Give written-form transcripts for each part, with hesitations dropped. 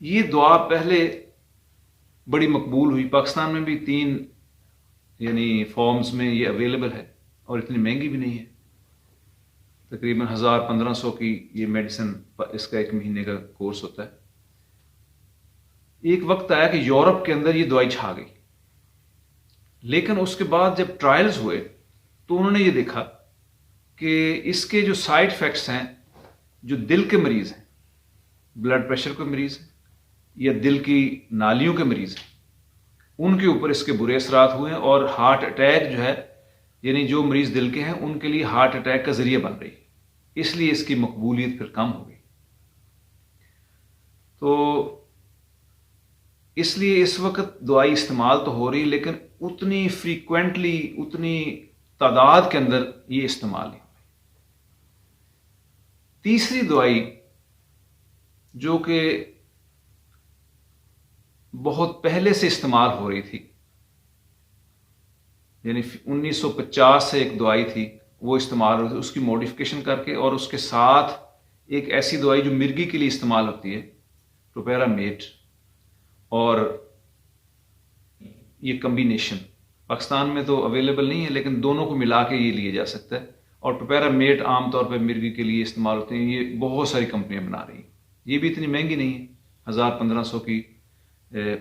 یہ دعا پہلے بڑی مقبول ہوئی، پاکستان میں بھی 3 یعنی فارمز میں یہ اویلیبل ہے، اور اتنی مہنگی بھی نہیں ہے، تقریباً 1500 کی یہ میڈیسن، اس کا 1 مہینے کا کورس ہوتا ہے۔ ایک وقت آیا کہ یورپ کے اندر یہ دوائی چھا گئی، لیکن اس کے بعد جب ٹرائلز ہوئے تو انہوں نے یہ دیکھا کہ اس کے جو سائیڈ افیکٹس ہیں، جو دل کے مریض ہیں، بلڈ پریشر کے مریض ہیں یا دل کی نالیوں کے مریض ہیں، ان کے اوپر اس کے برے اثرات ہوئے ہیں، اور ہارٹ اٹیک جو ہے، یعنی جو مریض دل کے ہیں ان کے لیے ہارٹ اٹیک کا ذریعہ بن رہی ہے، اس لیے اس کی مقبولیت پھر کم ہو گئی۔ تو اس لیے اس وقت دوائی استعمال تو ہو رہی، لیکن اتنی فریکوینٹلی، اتنی تعداد کے اندر یہ استعمال نہیں ہو رہی۔ تیسری دوائی جو کہ بہت پہلے سے استعمال ہو رہی تھی، یعنی 1950 سے ایک دوائی تھی وہ استعمال ہو رہی تھی، اس کی موڈیفکیشن کر کے، اور اس کے ساتھ ایک ایسی دوائی جو مرگی کے لیے استعمال ہوتی ہے، ٹوپیرامیٹ، اور یہ کمبینیشن پاکستان میں تو اویلیبل نہیں ہے، لیکن دونوں کو ملا کے یہ لیا جا سکتا ہے، اور ٹوپیرامیٹ عام طور پہ مرگی کے لیے استعمال ہوتے ہیں، یہ بہت ساری کمپنیاں بنا رہی ہیں، یہ بھی اتنی مہنگی نہیں ہے، 1500 کی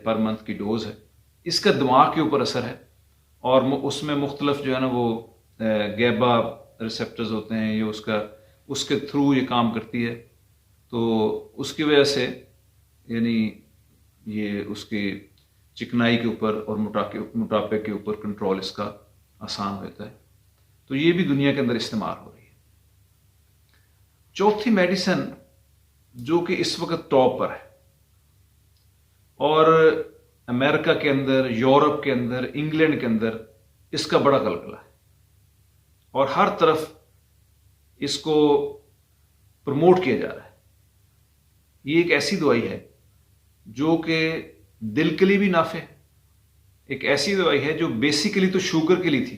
پر منتھ کی ڈوز ہے۔ اس کا دماغ کے اوپر اثر ہے، اور اس میں مختلف جو ہے نا وہ گیبا ریسپٹرز ہوتے ہیں، یہ اس کے تھرو یہ کام کرتی ہے، تو اس کی وجہ سے یعنی یہ اس کی چکنائی کے اوپر اور موٹاپے کے اوپر کنٹرول اس کا آسان ہوتا ہے، تو یہ بھی دنیا کے اندر استعمال ہو رہی ہے۔ چوتھی میڈیسن جو کہ اس وقت ٹاپ پر ہے، اور امریکہ کے اندر، یورپ کے اندر، انگلینڈ کے اندر اس کا بڑا غلغلہ ہے، اور ہر طرف اس کو پروموٹ کیا جا رہا ہے۔ یہ ایک ایسی دوائی ہے جو کہ دل کے لیے بھی نافع ہے، ایک ایسی دوائی ہے جو بیسیکلی تو شوگر کے لیے تھی،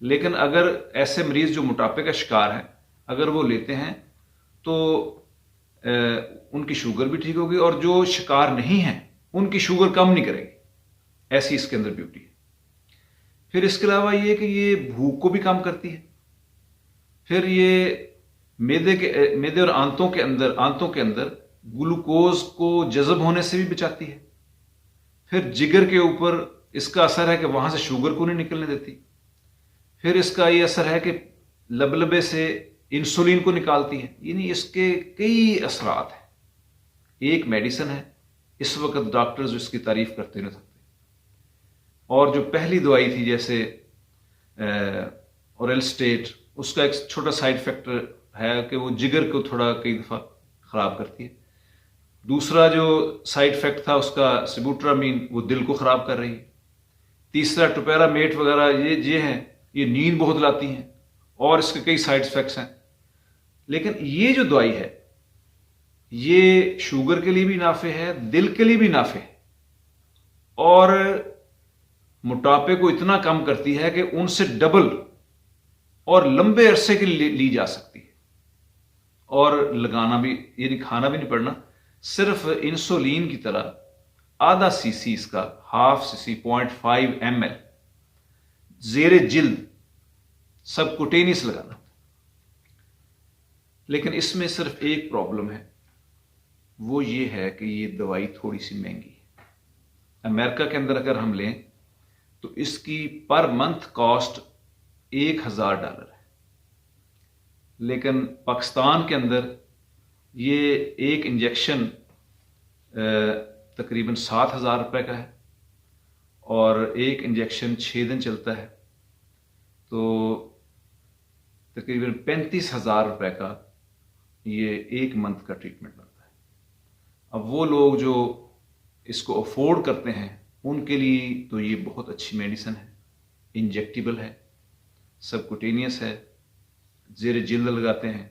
لیکن اگر ایسے مریض جو موٹاپے کا شکار ہیں اگر وہ لیتے ہیں تو ان کی شوگر بھی ٹھیک ہوگی، اور جو شکار نہیں ہیں ان کی شوگر کم نہیں کرے گی، ایسی اس کے اندر بیوٹی ہے۔ پھر اس کے علاوہ یہ کہ یہ بھوک کو بھی کم کرتی ہے، پھر یہ میدے اور آنتوں کے اندر گلوکوز کو جذب ہونے سے بھی بچاتی ہے، پھر جگر کے اوپر اس کا اثر ہے کہ وہاں سے شوگر کو نہیں نکلنے دیتی، پھر اس کا یہ اثر ہے کہ لبلبے سے انسولین کو نکالتی ہے، یعنی اس کے کئی اثرات ہیں۔ ایک میڈیسن ہے، اس وقت ڈاکٹرز اس کی تعریف کرتے نہ سکتے، اور جو پہلی دوائی تھی جیسے اورل اسٹیٹ، اس کا ایک چھوٹا سائیڈ فیکٹر ہے کہ وہ جگر کو تھوڑا کئی دفعہ خراب کرتی ہے۔ دوسرا جو سائیڈ افیکٹ تھا اس کا سبوٹرامین، وہ دل کو خراب کر رہی ہے۔ تیسرا ٹوپیرامیٹ وغیرہ یہ ہیں، یہ نیند بہت لاتی ہیں، اور اس کے کئی سائیڈ افیکٹس ہیں۔ لیکن یہ جو دوائی ہے یہ شوگر کے لیے بھی نافع ہے، دل کے لیے بھی نافع ہے، اور موٹاپے کو اتنا کم کرتی ہے کہ ان سے ڈبل اور لمبے عرصے کے لیے لی جا سکتی ہے، اور لگانا بھی یعنی کھانا بھی نہیں پڑنا، صرف انسولین کی طرح آدھا سی سی، اس کا 0.5 ml زیر جلد سب کوٹینیس لگانا۔ لیکن اس میں صرف ایک پرابلم ہے، وہ یہ ہے کہ یہ دوائی تھوڑی سی مہنگی ہے۔ امریکہ کے اندر اگر ہم لیں تو اس کی پر منتھ کاسٹ $1000 ہے، لیکن پاکستان کے اندر یہ ایک انجیکشن تقریباً $7000 کا ہے، اور ایک انجیکشن 6 دن چلتا ہے، تو تقریباً $35,000 کا یہ ایک منتھ کا ٹریٹمنٹ بنتا ہے۔ اب وہ لوگ جو اس کو افورڈ کرتے ہیں ان کے لیے تو یہ بہت اچھی میڈیسن ہے، انجیکٹیبل ہے، سب کوٹینیس ہے، زیر جلد لگاتے ہیں،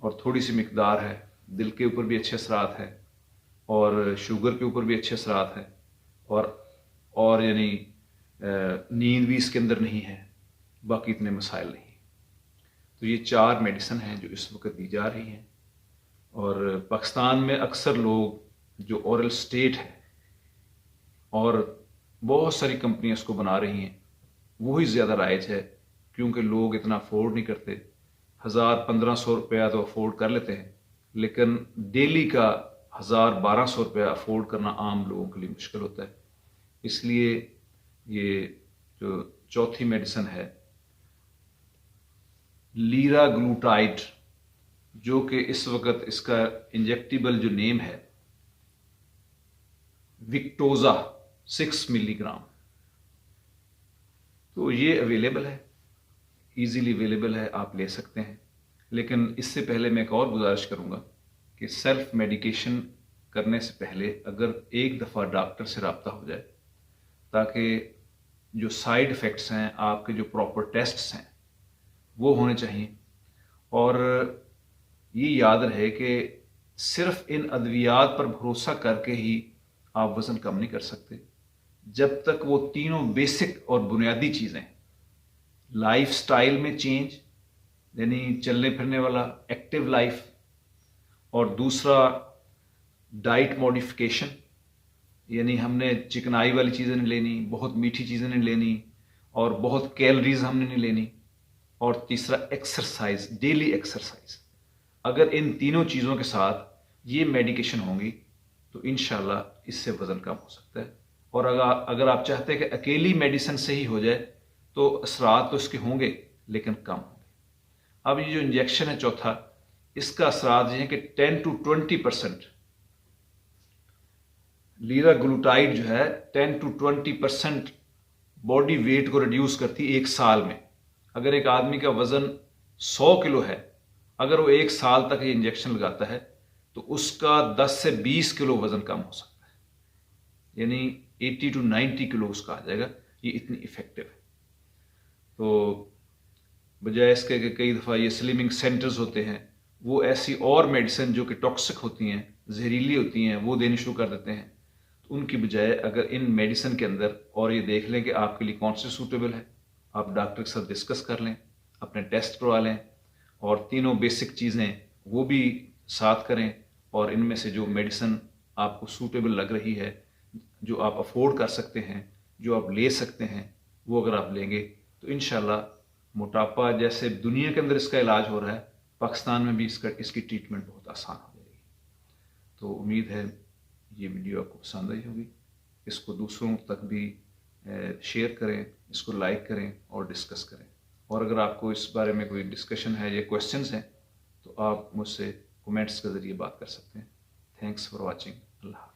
اور تھوڑی سی مقدار ہے، دل کے اوپر بھی اچھے اثرات ہے، اور شوگر کے اوپر بھی اچھے اثرات ہے، اور یعنی نیند بھی اس کے اندر نہیں ہے، باقی اتنے مسائل نہیں۔ تو یہ 4 میڈیسن ہیں جو اس وقت دی جا رہی ہیں، اور پاکستان میں اکثر لوگ جو اورل اسٹیٹ ہے اور بہت ساری کمپنیاں اس کو بنا رہی ہیں وہی زیادہ رائج ہے، کیونکہ لوگ اتنا افورڈ نہیں کرتے. 1000-1500 روپیہ تو افورڈ کر لیتے ہیں، لیکن ڈیلی کا 1000-1200 روپیہ افورڈ کرنا عام لوگوں کے لیے مشکل ہوتا ہے. اس لیے یہ جو چوتھی میڈیسن ہے لیرا گلوٹائڈ، جو کہ اس وقت اس کا انجیکٹیبل جو نیم ہے وکٹوزا 6 ملی گرام، تو یہ اویلیبل ہے، ایزیلی اویلیبل ہے، آپ لے سکتے ہیں. لیکن اس سے پہلے میں ایک اور گزارش کروں گا کہ سیلف میڈیکیشن کرنے سے پہلے اگر ایک دفعہ ڈاکٹر سے رابطہ ہو جائے، تاکہ جو سائیڈ افیکٹس ہیں، آپ کے جو پراپر ٹیسٹس ہیں وہ ہونے چاہیے. اور یہ یاد رہے کہ صرف ان ادویات پر بھروسہ کر کے ہی آپ وزن کم نہیں کر سکتے، جب تک وہ تینوں بیسک اور بنیادی چیزیں، لائف سٹائل میں چینج، یعنی چلنے پھرنے والا ایکٹیو لائف، اور دوسرا ڈائٹ موڈیفیکیشن، یعنی ہم نے چکنائی والی چیزیں نہیں لینی، بہت میٹھی چیزیں نہیں لینی، اور بہت کیلریز ہم نے نہیں لینی، اور تیسرا ایکسرسائز، ڈیلی ایکسرسائز. اگر ان تینوں چیزوں کے ساتھ یہ میڈیکیشن ہوں گی تو انشاءاللہ اس سے وزن کم ہو سکتا ہے. اور اگر آپ چاہتے ہیں کہ اکیلی میڈیسن سے ہی ہو جائے تو اثرات تو اس کے ہوں گے لیکن کم ہوں گے. اب یہ جو انجیکشن ہے چوتھا، اس کا اثرات یہ ہیں کہ 10-20% لیرا گلوٹائڈ جو ہے 10-20% باڈی ویٹ کو ریڈیوس کرتی ہے ایک سال میں. اگر ایک آدمی کا وزن 100 کلو ہے، اگر وہ ایک سال تک یہ انجیکشن لگاتا ہے تو اس کا 10 سے 20 کلو وزن کم ہو سکتا ہے، یعنی 80-90 کلو اس کا آ جائے گا. یہ اتنی افیکٹو ہے. تو بجائے اس کے کہ کئی دفعہ یہ سلمنگ سینٹرز ہوتے ہیں، وہ ایسی اور میڈیسن جو کہ ٹاکسک ہوتی ہیں، زہریلی ہوتی ہیں، وہ دینی شروع کر دیتے ہیں. تو ان کی بجائے اگر ان میڈیسن کے اندر اور یہ دیکھ لیں کہ آپ کے لیے کون سی سوٹیبل ہے، آپ ڈاکٹر کے ساتھ ڈسکس کر لیں، اپنے ٹیسٹ کروا لیں، اور تینوں بیسک چیزیں وہ بھی ساتھ کریں، اور ان میں سے جو میڈیسن آپ کو سوٹیبل لگ رہی ہے، جو آپ افورڈ کر سکتے ہیں، جو آپ لے سکتے ہیں، وہ اگر آپ لیں گے تو انشاءاللہ موٹاپا جیسے دنیا کے اندر اس کا علاج ہو رہا ہے، پاکستان میں بھی اس کی ٹریٹمنٹ بہت آسان ہو جائے گی. تو امید ہے یہ ویڈیو آپ کو پسند آئی ہوگی. اس کو دوسروں تک بھی شیئر کریں، اس کو لائک کریں اور ڈسکس کریں. اور اگر آپ کو اس بارے میں کوئی ڈسکشن ہے یا کویسچنز ہیں تو آپ مجھ سے کومنٹس کے ذریعے بات کر سکتے ہیں. Thanks for watching. اللہ حافظ.